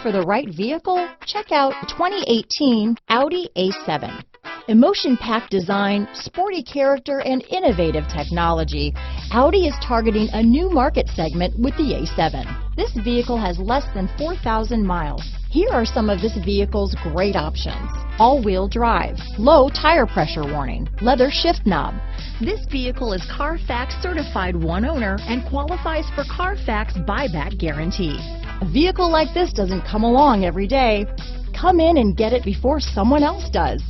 for the right vehicle? Check out 2018 Audi A7. Emotion-packed design, sporty character, and innovative technology, Audi is targeting a new market segment with the A7. This vehicle has less than 4,000 miles. Here are some of this vehicle's great options: all-wheel drive, low tire pressure warning, leather shift knob. This vehicle is Carfax certified one owner and qualifies for Carfax buyback guarantee. A vehicle like this doesn't come along every day. Come in and get it before someone else does.